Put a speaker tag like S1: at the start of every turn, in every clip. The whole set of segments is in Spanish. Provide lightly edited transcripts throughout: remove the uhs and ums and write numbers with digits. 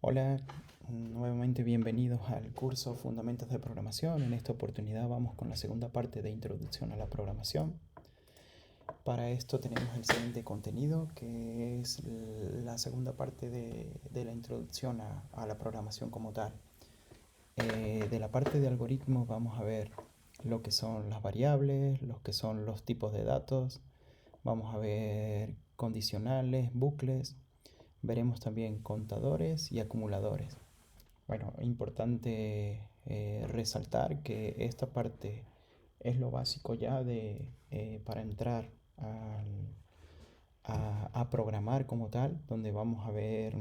S1: Hola, nuevamente bienvenidos al curso Fundamentos de Programación. En esta oportunidad vamos con la segunda parte de Introducción a la Programación. Para esto tenemos el siguiente contenido, que es la segunda parte de la introducción a la programación como tal. De la parte de algoritmos vamos a ver lo que son las variables, lo que son los tipos de datos, vamos a ver condicionales, bucles, veremos también contadores y acumuladores. Bueno, importante resaltar que esta parte es lo básico ya para entrar a programar como tal, donde vamos a ver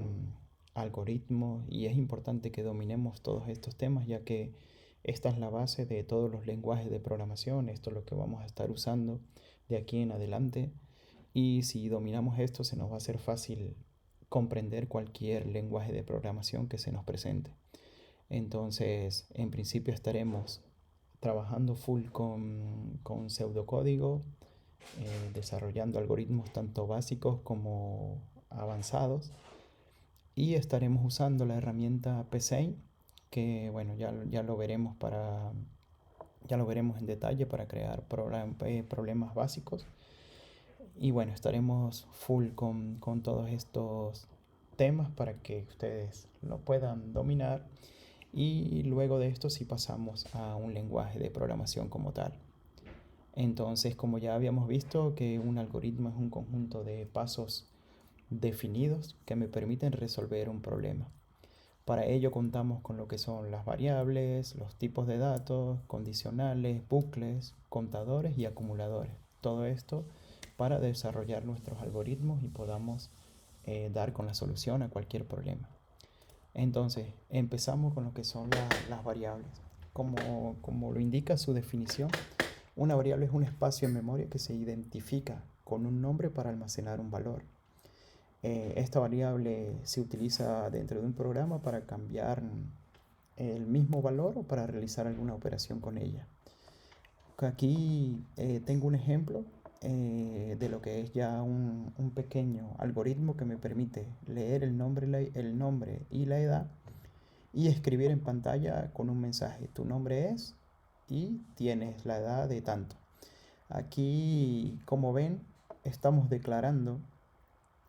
S1: algoritmos y es importante que dominemos todos estos temas ya que esta es la base de todos los lenguajes de programación, esto es lo que vamos a estar usando de aquí en adelante y si dominamos esto se nos va a hacer fácil comprender cualquier lenguaje de programación que se nos presente. Entonces, en principio estaremos trabajando full con pseudocódigo, desarrollando algoritmos tanto básicos como avanzados y estaremos usando la herramienta PSeInt que bueno, ya lo veremos ya lo veremos en detalle para crear problemas básicos y bueno, estaremos full con todos estos temas para que ustedes lo puedan dominar y luego de esto sí pasamos a un lenguaje de programación como tal. Entonces, como ya habíamos visto que un algoritmo es un conjunto de pasos definidos que me permiten resolver un problema. Para ello contamos con lo que son las variables, los tipos de datos, condicionales, bucles, contadores y acumuladores. Todo esto para desarrollar nuestros algoritmos y podamos dar con la solución a cualquier problema. Entonces, empezamos con lo que son las variables. Como lo indica su definición, una variable es un espacio en memoria que se identifica con un nombre para almacenar un valor. Esta variable se utiliza dentro de un programa para cambiar el mismo valor o para realizar alguna operación con ella. Aquí tengo un ejemplo de lo que es ya un pequeño algoritmo que me permite leer el nombre y la edad y escribir en pantalla con un mensaje. Tu nombre es y tienes la edad de tanto. Aquí, como ven, estamos declarando,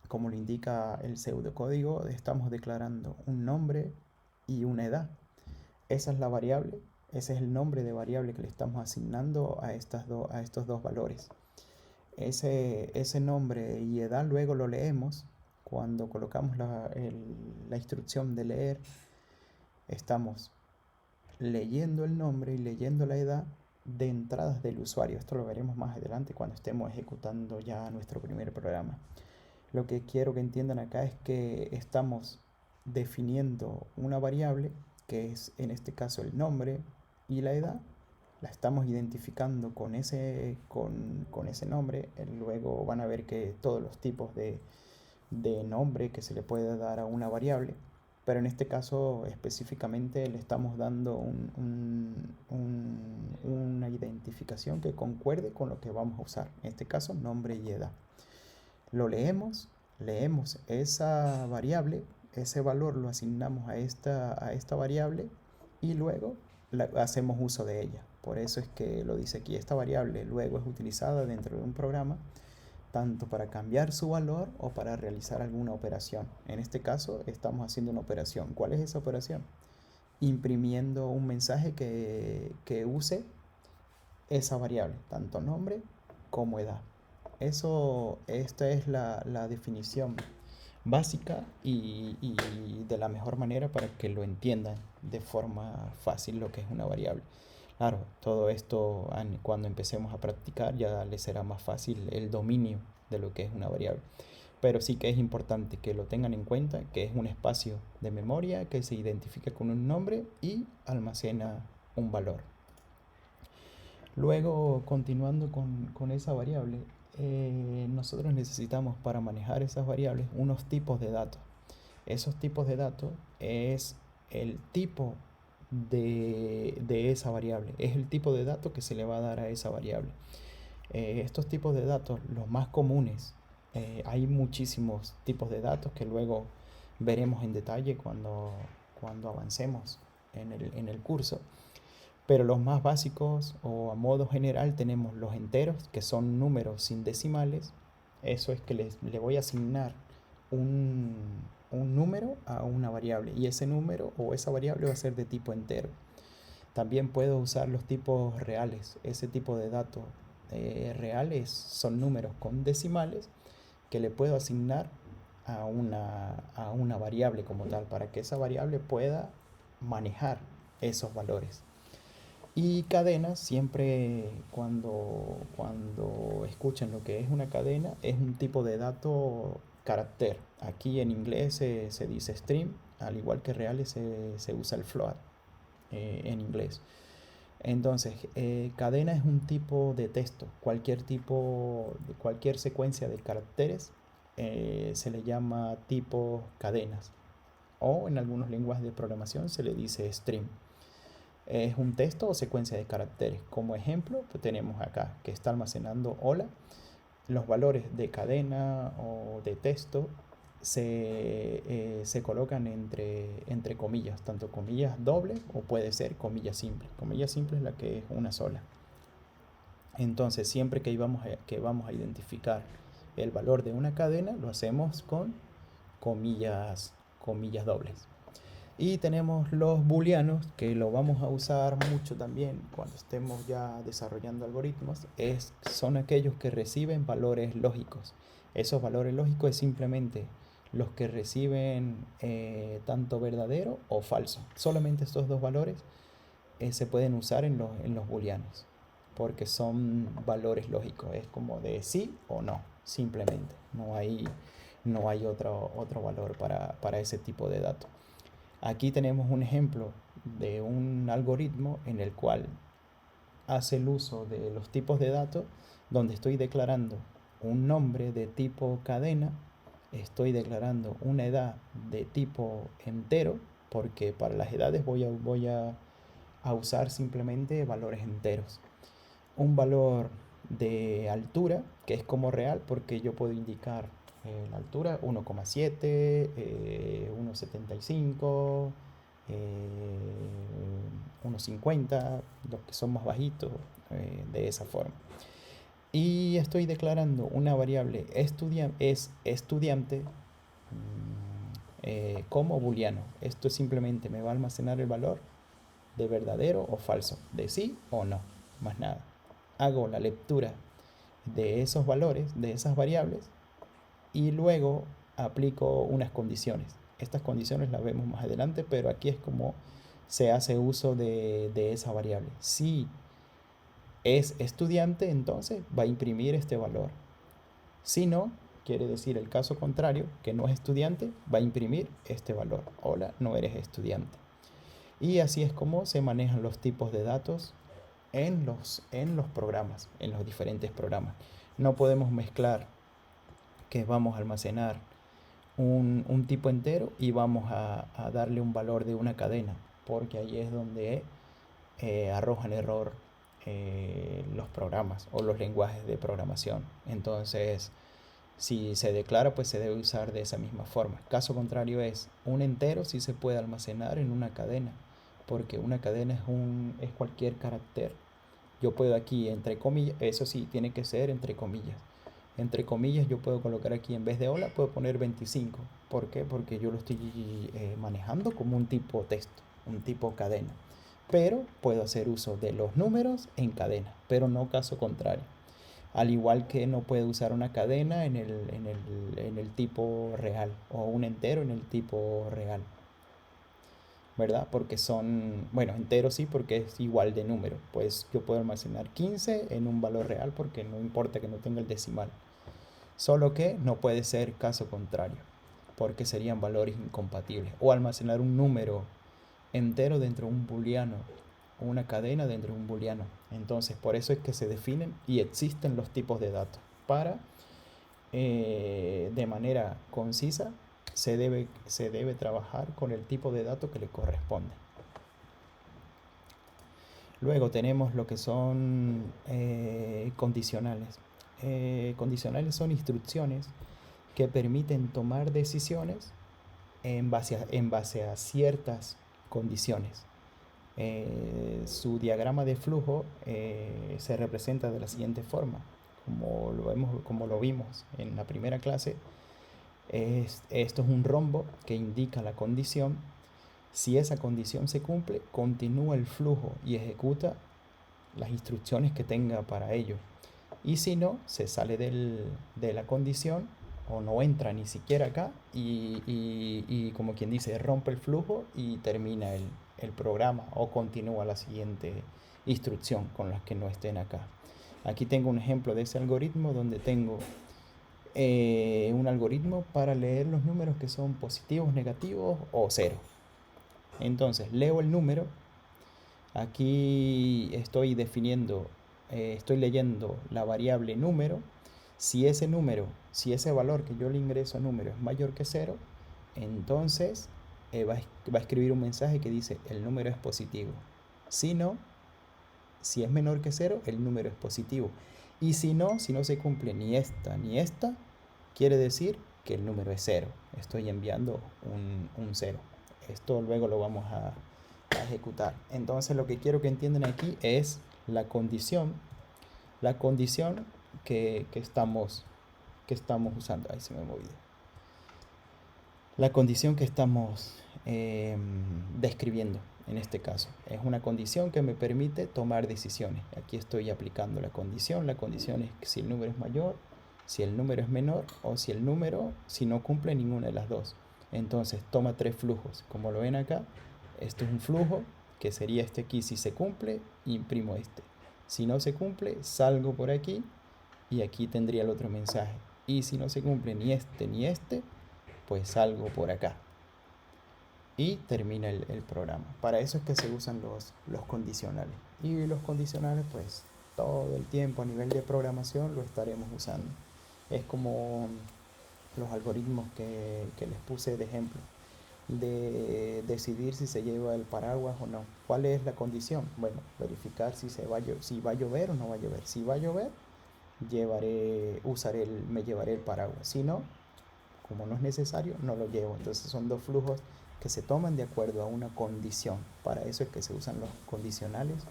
S1: como lo indica el pseudocódigo, estamos declarando un nombre y una edad. Esa es la variable, ese es el nombre de variable que le estamos asignando a estos dos valores. Ese nombre y edad luego lo leemos. Cuando colocamos la instrucción de leer, estamos leyendo el nombre y leyendo la edad de entradas del usuario. Esto lo veremos más adelante cuando estemos ejecutando ya nuestro primer programa. Lo que quiero que entiendan acá es que estamos definiendo una variable que es en este caso el nombre y la edad. La estamos identificando con ese nombre. Luego van a ver que todos los tipos de nombre que se le puede dar a una variable, pero en este caso específicamente le estamos dando una identificación que concuerde con lo que vamos a usar, en este caso nombre y edad. Lo leemos esa variable, ese valor lo asignamos a esta variable y luego hacemos uso de ella. Por eso es que lo dice aquí, esta variable luego es utilizada dentro de un programa tanto para cambiar su valor o para realizar alguna operación. En este caso estamos haciendo una operación. ¿Cuál es esa operación? Imprimiendo un mensaje que use esa variable, tanto nombre como edad. Esta es la definición básica y de la mejor manera para que lo entiendan de forma fácil lo que es una variable. Claro, todo esto cuando empecemos a practicar ya les será más fácil el dominio de lo que es una variable. Pero sí que es importante que lo tengan en cuenta, que es un espacio de memoria que se identifica con un nombre y almacena un valor. Luego, continuando con esa variable, nosotros necesitamos para manejar esas variables unos tipos de datos. Esos tipos de datos es el tipo de esa variable, es el tipo de datos que se le va a dar a esa variable. Estos tipos de datos, los más comunes, hay muchísimos tipos de datos que luego veremos en detalle cuando avancemos en el curso. Pero los más básicos o a modo general tenemos los enteros, que son números sin decimales. Eso es que le voy a asignar un, un número a una variable, y ese número o esa variable va a ser de tipo entero. También puedo usar los tipos reales. Ese tipo de datos reales son números con decimales que le puedo asignar a una variable como tal, para que esa variable pueda manejar esos valores. Y cadenas, siempre cuando escuchan lo que es una cadena, es un tipo de dato carácter. Aquí en inglés se dice string, al igual que reales se usa el float en inglés. Entonces, cadena es un tipo de texto. Cualquier secuencia de caracteres se le llama tipo cadenas. O en algunos lenguajes de programación se le dice string. Es un texto o secuencia de caracteres. Como ejemplo, pues tenemos acá que está almacenando hola. Los valores de cadena o de texto se colocan entre comillas, tanto comillas dobles o puede ser comillas simples. Comilla simple es la que es una sola. Entonces, siempre que vamos a identificar el valor de una cadena, lo hacemos con comillas dobles. Y tenemos los booleanos, que lo vamos a usar mucho también cuando estemos ya desarrollando algoritmos. Son aquellos que reciben valores lógicos. Esos valores lógicos es simplemente los que reciben tanto verdadero o falso. Solamente estos dos valores se pueden usar en los booleanos, porque son valores lógicos. Es como de sí o no, simplemente. No hay otro valor para ese tipo de datos. Aquí tenemos un ejemplo de un algoritmo en el cual hace el uso de los tipos de datos, donde estoy declarando un nombre de tipo cadena, estoy declarando una edad de tipo entero, porque para las edades voy a usar simplemente valores enteros. Un valor de altura, que es como real, porque yo puedo indicar la altura 1,7, 1,75, 1,50, los que son más bajitos, de esa forma. Y estoy declarando una variable estudiante como booleano. Esto simplemente me va a almacenar el valor de verdadero o falso, de sí o no, más nada. Hago la lectura de esos valores, de esas variables, y luego aplico unas condiciones. Estas condiciones las vemos más adelante, pero aquí es como se hace uso de esa variable. Si es estudiante, entonces va a imprimir este valor. Si no, quiere decir el caso contrario, que no es estudiante, va a imprimir este valor. Hola, no eres estudiante. Y así es como se manejan los tipos de datos en los programas, en los diferentes programas. No podemos mezclar que vamos a almacenar un tipo entero y vamos a darle un valor de una cadena, porque ahí es donde arrojan error los programas o los lenguajes de programación. Entonces, si se declara, pues se debe usar de esa misma forma. Caso contrario es un entero si se puede almacenar en una cadena, porque una cadena es cualquier carácter. Yo puedo aquí, entre comillas, eso sí, tiene que ser entre comillas. Entre comillas yo puedo colocar aquí, en vez de hola, puedo poner 25. ¿Por qué? Porque yo lo estoy manejando como un tipo texto, un tipo cadena. Pero puedo hacer uso de los números en cadena, pero no caso contrario. Al igual que no puedo usar una cadena en el tipo real, o un entero en el tipo real, ¿verdad? Porque son, bueno, enteros sí, porque es igual de número. Pues yo puedo almacenar 15 en un valor real porque no importa que no tenga el decimal. Solo que no puede ser caso contrario, porque serían valores incompatibles. O almacenar un número entero dentro de un booleano, o una cadena dentro de un booleano. Entonces, por eso es que se definen y existen los tipos de datos. Para, de manera concisa, se debe trabajar con el tipo de dato que le corresponde. Luego tenemos lo que son condicionales. Condicionales son instrucciones que permiten tomar decisiones en base a ciertas condiciones. Su diagrama de flujo se representa de la siguiente forma, como lo vimos en la primera clase. Esto es un rombo que indica la condición. Si esa condición se cumple, continúa el flujo y ejecuta las instrucciones que tenga para ello. Y si no, se sale de la condición o no entra ni siquiera acá y como quien dice, rompe el flujo y termina el programa o continúa la siguiente instrucción con las que no estén acá. Aquí tengo un ejemplo de ese algoritmo donde tengo un algoritmo para leer los números que son positivos, negativos o cero. Entonces leo el número. Aquí estoy definiendo, estoy leyendo la variable número. Si ese valor que yo le ingreso a número es mayor que 0, entonces va a escribir un mensaje que dice el número es positivo. Si no, si es menor que 0, el número es positivo. Y si no se cumple ni esta ni esta, quiere decir que el número es 0. Estoy enviando un 0. Esto luego lo vamos a ejecutar. Entonces lo que quiero que entiendan aquí es la condición que estamos usando. Ahí se me movió. La condición que estamos describiendo en este caso es una condición que me permite tomar decisiones. Aquí estoy aplicando la condición. La condición es si el número es mayor, si el número es menor o si no cumple ninguna de las dos. Entonces toma 3 flujos. Como lo ven acá, esto es un flujo que sería este aquí. Si se cumple, imprimo este. Si no se cumple, salgo por aquí y aquí tendría el otro mensaje. Y si no se cumple ni este, pues salgo por acá y termina el programa. Para eso es que se usan los condicionales. Y los condicionales, pues todo el tiempo a nivel de programación lo estaremos usando. Es como los algoritmos que les puse de ejemplo, de decidir si se lleva el paraguas o no. ¿Cuál es la condición? Bueno, verificar si va a llover o no va a llover. Si va a llover, me llevaré el paraguas. Si no, como no es necesario, no lo llevo. Entonces son 2 flujos que se toman de acuerdo a una condición. Para eso es que se usan los condicionales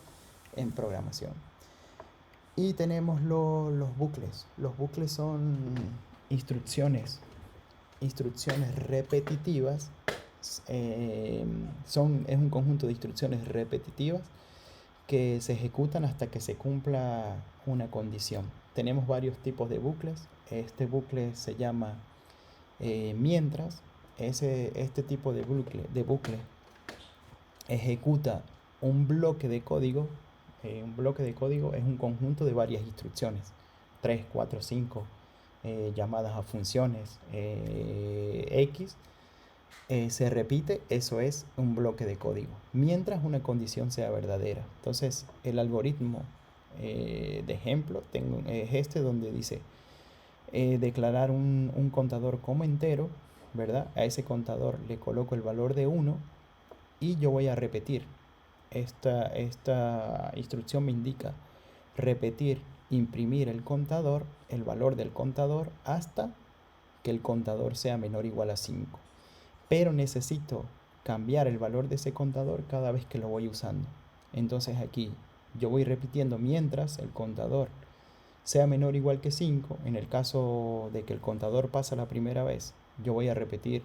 S1: en programación. Y tenemos los bucles. Los bucles son instrucciones repetitivas. Es un conjunto de instrucciones repetitivas que se ejecutan hasta que se cumpla una condición. Tenemos varios tipos de bucles. Este bucle se llama mientras. Este tipo de bucle ejecuta un bloque de código. Un bloque de código es un conjunto de varias instrucciones, 3, 4, 5 llamadas a funciones X. Se repite, eso es un bloque de código, mientras una condición sea verdadera. Entonces el algoritmo de ejemplo es este donde dice declarar un contador como entero, ¿verdad? A ese contador le coloco el valor de 1 y yo voy a repetir. Esta instrucción me indica repetir, imprimir el valor del contador hasta que el contador sea menor o igual a 5. Pero necesito cambiar el valor de ese contador cada vez que lo voy usando. Entonces aquí yo voy repitiendo mientras el contador sea menor o igual que 5. En el caso de que el contador pasa la primera vez, yo voy a repetir,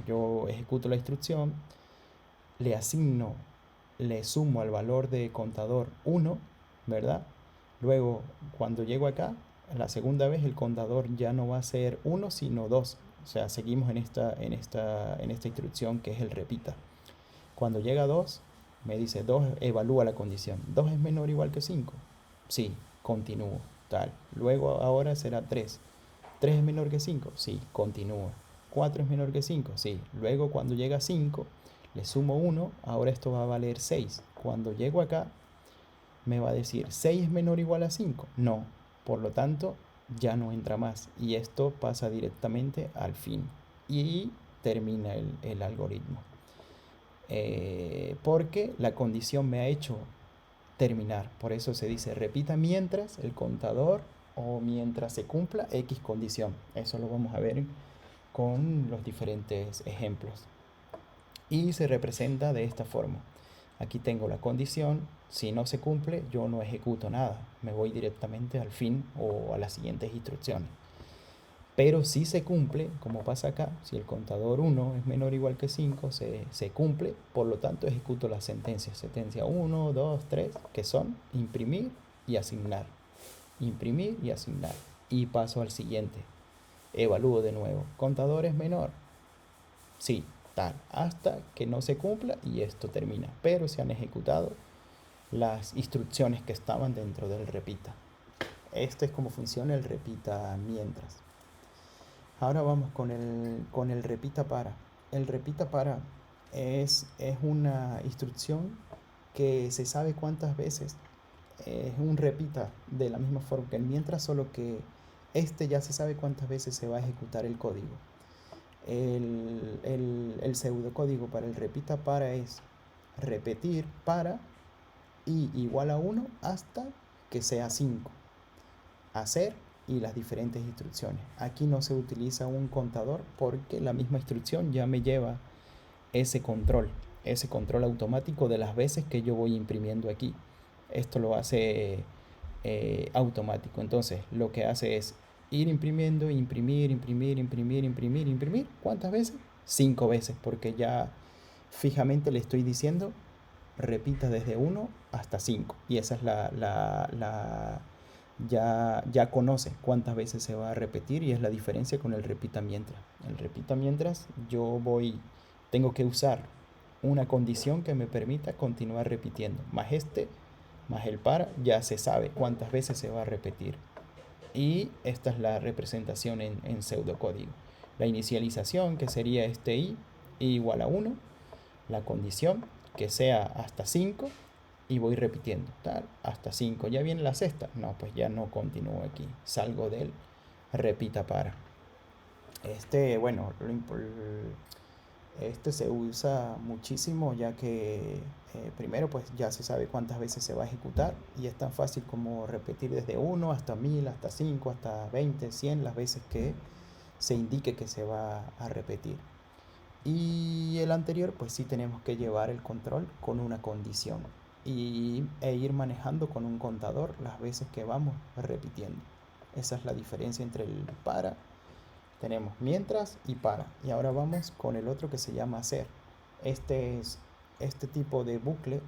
S1: yo ejecuto la instrucción, le sumo al valor de contador 1, ¿verdad? Luego, cuando llego acá, la segunda vez el contador ya no va a ser 1, sino 2. O sea, seguimos en esta instrucción que es el repita. Cuando llega a 2, me dice 2, evalúa la condición. 2 es menor o igual que 5. Sí, continúo, tal. Luego ahora será 3. 3 es menor que 5. Sí, continúo. 4 es menor que 5. Sí. Luego cuando llega a 5, le sumo 1. Ahora esto va a valer 6. Cuando llego acá, me va a decir 6 es menor o igual a 5. No. Por lo tanto, ya no entra más. Y esto pasa directamente al fin. Y termina el algoritmo. Porque la condición me ha hecho terminar. Por eso se dice repita mientras el contador o mientras se cumpla X condición. Eso lo vamos a ver con los diferentes ejemplos. Y se representa de esta forma. Aquí tengo la condición, si no se cumple yo no ejecuto nada, me voy directamente al fin o a las siguientes instrucciones. Pero si se cumple, como pasa acá, si el contador 1 es menor o igual que 5, se cumple, por lo tanto ejecuto las sentencias. Sentencia 1, 2, 3, que son imprimir y asignar. Imprimir y asignar. Y paso al siguiente. Evalúo de nuevo. ¿Contador es menor? Sí, tal. Hasta que no se cumpla y esto termina. Pero se han ejecutado las instrucciones que estaban dentro del repita. Esto es como funciona el repita mientras. Ahora vamos con el repita para. El repita para es una instrucción que se sabe cuántas veces. Es un repita de la misma forma que el mientras, solo que este ya se sabe cuántas veces se va a ejecutar el código. El pseudocódigo para el repita para es repetir para i igual a 1 hasta que sea 5. Hacer y las diferentes instrucciones. Aquí no se utiliza un contador porque la misma instrucción ya me lleva ese control automático de las veces que yo voy imprimiendo aquí. Esto lo hace automático. Entonces lo que hace es ir imprimiendo, imprimir. ¿Cuántas veces? 5 veces, porque ya fijamente le estoy diciendo repita desde 1 hasta 5. Y esa es ya conoce cuántas veces se va a repetir, y es la diferencia con el repita mientras. El repita mientras tengo que usar una condición que me permita continuar repitiendo, más el para, ya se sabe cuántas veces se va a repetir. Y esta es la representación en pseudocódigo. La inicialización, que sería este i igual a 1, la condición, que sea hasta 5, y voy repitiendo, tal, hasta 5. ¿Ya viene la sexta? No, pues ya no continúo aquí, salgo del repita para. Bueno, este se usa muchísimo, ya que primero pues ya se sabe cuántas veces se va a ejecutar, y es tan fácil como repetir desde 1 hasta 1000, hasta 5, hasta 20, 100, las veces que se indique que se va a repetir. Y el anterior pues sí tenemos que llevar el control con una condición e ir manejando con un contador las veces que vamos repitiendo. Esa es la diferencia entre el para. Tenemos mientras y para. Y ahora vamos con el otro que se llama hacer. Este tipo de bucle,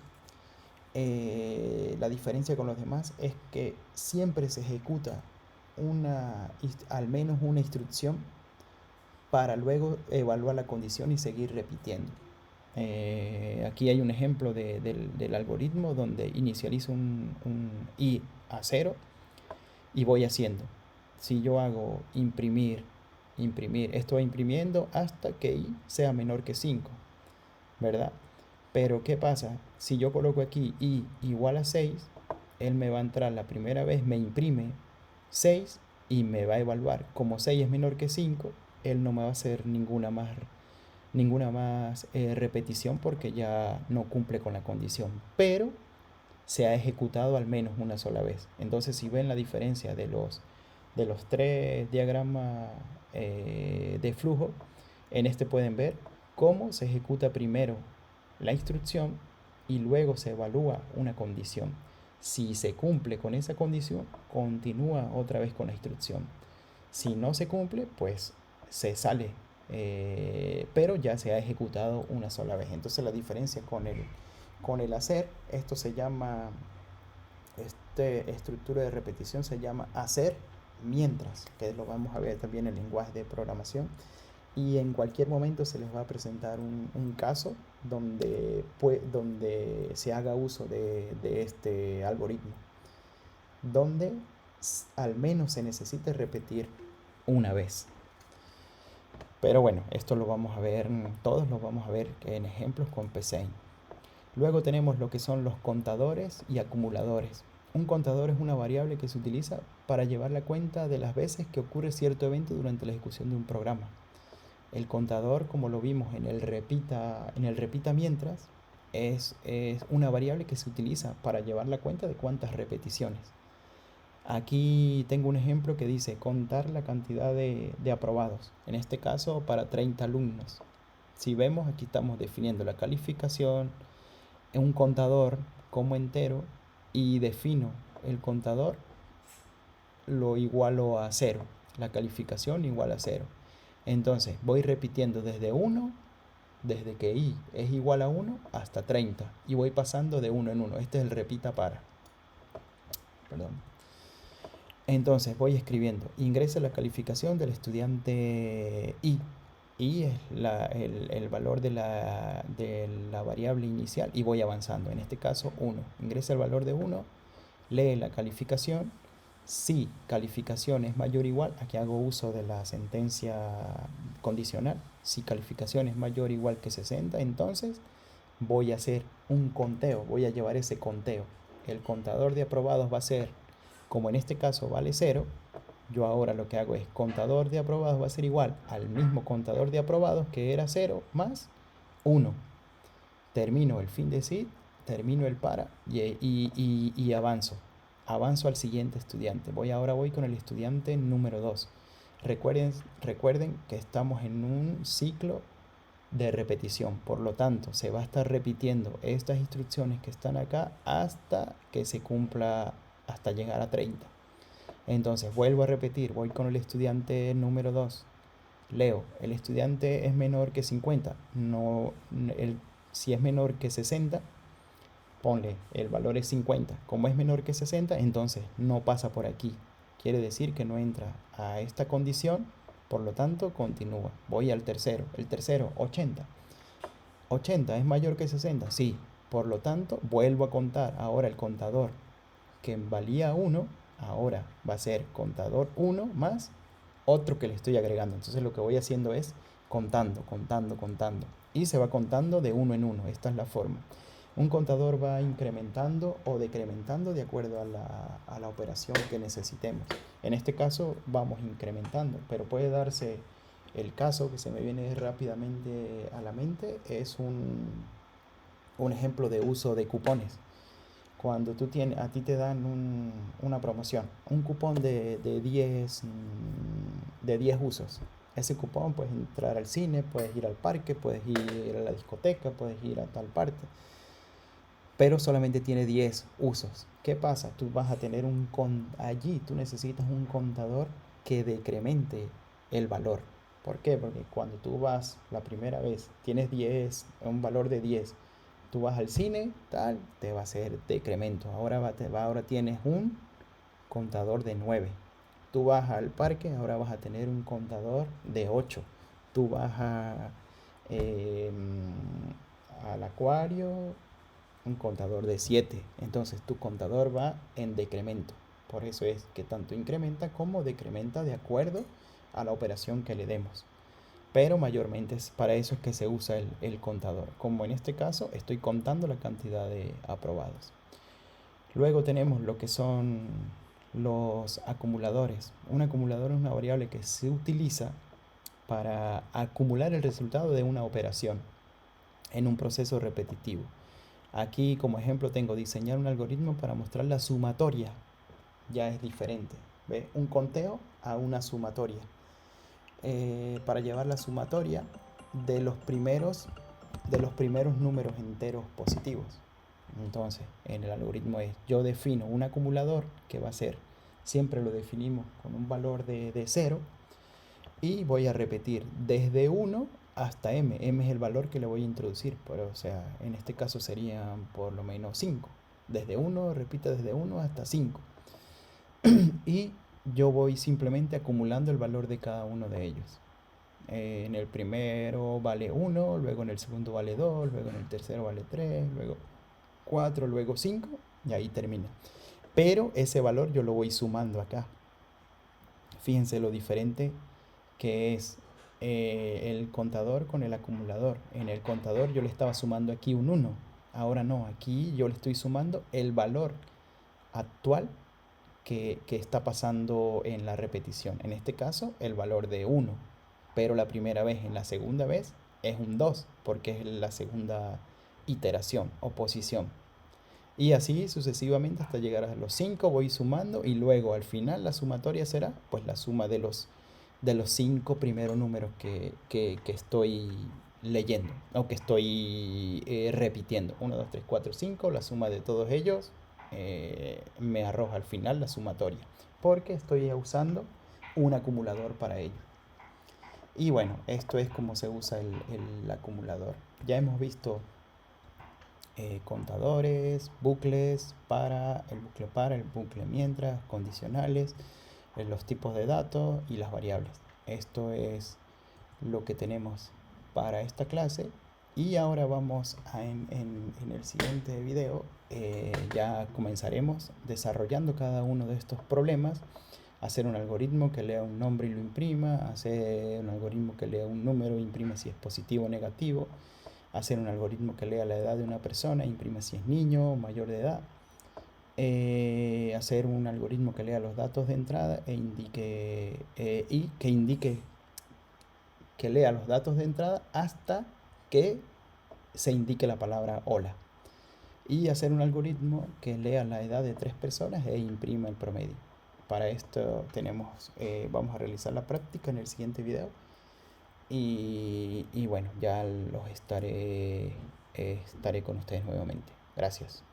S1: la diferencia con los demás es que siempre se ejecuta al menos una instrucción para luego evaluar la condición y seguir repitiendo. Aquí hay un ejemplo del algoritmo donde inicializo un i a 0 y voy haciendo. Si yo hago imprimir, esto va imprimiendo hasta que i sea menor que 5, ¿verdad? Pero ¿qué pasa? Si yo coloco aquí i igual a 6, él me va a entrar la primera vez, me imprime 6 y me va a evaluar. Como 6 es menor que 5, él no me va a hacer ninguna más repetición, porque ya no cumple con la condición, pero se ha ejecutado al menos una sola vez. Entonces, si ven la diferencia de los tres diagramas de flujo, en este pueden ver cómo se ejecuta primero la instrucción y luego se evalúa una condición. Si se cumple con esa condición, continúa otra vez con la instrucción. Si no se cumple, pues se sale, pero ya se ha ejecutado una sola vez. Entonces la diferencia con el hacer, esto se llama, estructura de repetición se llama hacer mientras, que lo vamos a ver también en el lenguaje de programación. Y en cualquier momento se les va a presentar un caso donde se haga uso de este algoritmo, donde al menos se necesite repetir una vez. Pero bueno, esto lo vamos a ver, todos lo vamos a ver en ejemplos con Psein. Luego tenemos lo que son los contadores y acumuladores. Un contador es una variable que se utiliza para llevar la cuenta de las veces que ocurre cierto evento durante la ejecución de un programa. El contador, como lo vimos en el repita mientras, es una variable que se utiliza para llevar la cuenta de cuántas repeticiones. Aquí tengo un ejemplo que dice contar la cantidad de aprobados, en este caso para 30 alumnos. Si vemos, aquí estamos definiendo la calificación en un contador como entero y defino el contador, lo igualo a cero, la calificación igual a cero. Entonces voy repitiendo desde 1, desde que i es igual a 1 hasta 30 y voy pasando de 1 en 1. Este es el repita para. Perdón. Entonces voy escribiendo, ingresa la calificación del estudiante i. I es el valor de la variable inicial y voy avanzando. En este caso 1. Ingresa el valor de 1, lee la calificación. Si calificación es mayor o igual, aquí hago uso de la sentencia condicional. Si calificación es mayor o igual que 60, entonces voy a hacer un conteo, voy a llevar ese conteo. El contador de aprobados va a ser, como en este caso vale 0, yo ahora lo que hago es contador de aprobados va a ser igual al mismo contador de aprobados que era 0 más 1. Termino el fin de sit, termino el para y avanzo. Avanzo al siguiente estudiante. Ahora voy con el estudiante número 2. Recuerden que estamos en un ciclo de repetición. Por lo tanto, se va a estar repitiendo estas instrucciones que están acá hasta que se cumpla, hasta llegar a 30. Entonces, vuelvo a repetir, voy con el estudiante número 2. Leo, el estudiante es menor que 50. Si es menor que 60, ponle, el valor es 50. Como es menor que 60, entonces no pasa por aquí. Quiere decir que no entra a esta condición, por lo tanto continúa. Voy al tercero. El tercero, 80. 80 es mayor que 60, sí. Por lo tanto, vuelvo a contar. Ahora el contador que valía 1, ahora va a ser contador 1 más otro que le estoy agregando. Entonces lo que voy haciendo es contando, contando, contando. Y se va contando de 1 en 1. Esta es la forma. Un contador va incrementando o decrementando de acuerdo a la operación que necesitemos. En este caso vamos incrementando, pero puede darse el caso que se me viene rápidamente a la mente, es un ejemplo de uso de cupones. Cuando a ti te dan una promoción, un cupón de 10 usos. Ese cupón puedes entrar al cine, puedes ir al parque, puedes ir a la discoteca, puedes ir a tal parte, pero solamente tiene 10 usos. ¿Qué pasa? Tú vas a tener allí tú necesitas un contador que decremente el valor. ¿Por qué? Porque cuando tú vas la primera vez, tienes 10, un valor de 10. Tú vas al cine, tal, te va a hacer decremento. Ahora tienes un contador de 9. Tú vas al parque, ahora vas a tener un contador de 8. Tú vas al acuario, un contador de 7. Entonces tu contador va en decremento. Por eso es que tanto incrementa como decrementa de acuerdo a la operación que le demos. Pero mayormente para eso es que se usa el contador. Como en este caso estoy contando la cantidad de aprobados. Luego tenemos lo que son los acumuladores. Un acumulador es una variable que se utiliza para acumular el resultado de una operación en un proceso repetitivo. Aquí como ejemplo tengo diseñar un algoritmo para mostrar la sumatoria. Ya es diferente. ¿Ve? Un conteo a una sumatoria. Para llevar la sumatoria de los primeros números enteros positivos. Entonces, en el algoritmo yo defino un acumulador que va a ser, siempre lo definimos con un valor de 0 y voy a repetir desde 1 hasta m. M es el valor que le voy a introducir, pero, o sea, en este caso serían por lo menos 5. Desde 1, repite desde 1 hasta 5. Y yo voy simplemente acumulando el valor de cada uno de ellos. En el primero vale 1, luego en el segundo vale 2, luego en el tercero vale 3, luego 4, luego 5 y ahí termina. Pero ese valor yo lo voy sumando acá. Fíjense lo diferente que es el contador con el acumulador. En el contador yo le estaba sumando aquí un 1. Ahora no, aquí yo le estoy sumando el valor actual que está pasando en la repetición. En este caso, el valor de 1. Pero la primera vez, en la segunda vez, es un 2, porque es la segunda iteración o posición. Y así sucesivamente hasta llegar a los 5 voy sumando y luego al final la sumatoria será pues la suma de los 5 primeros números que estoy leyendo o que estoy repitiendo. Uno 2 3 4 5 la suma de todos ellos me arroja al final la sumatoria porque estoy usando un acumulador para ello. Y bueno, esto es como se usa el acumulador. Ya hemos visto contadores, bucles para, el bucle mientras, condicionales, los tipos de datos y las variables. Esto es lo que tenemos para esta clase y ahora vamos en el siguiente video ya comenzaremos desarrollando cada uno de estos problemas, hacer un algoritmo que lea un nombre y lo imprima, hacer un algoritmo que lea un número e imprima si es positivo o negativo, hacer un algoritmo que lea la edad de una persona, imprima si es niño o mayor de edad, hacer un algoritmo que lea los datos de entrada y que indique que lea los datos de entrada hasta que se indique la palabra hola. Y hacer un algoritmo que lea la edad de 3 personas e imprima el promedio. Para esto vamos a realizar la práctica en el siguiente video. Y bueno, ya estaré con ustedes nuevamente. Gracias.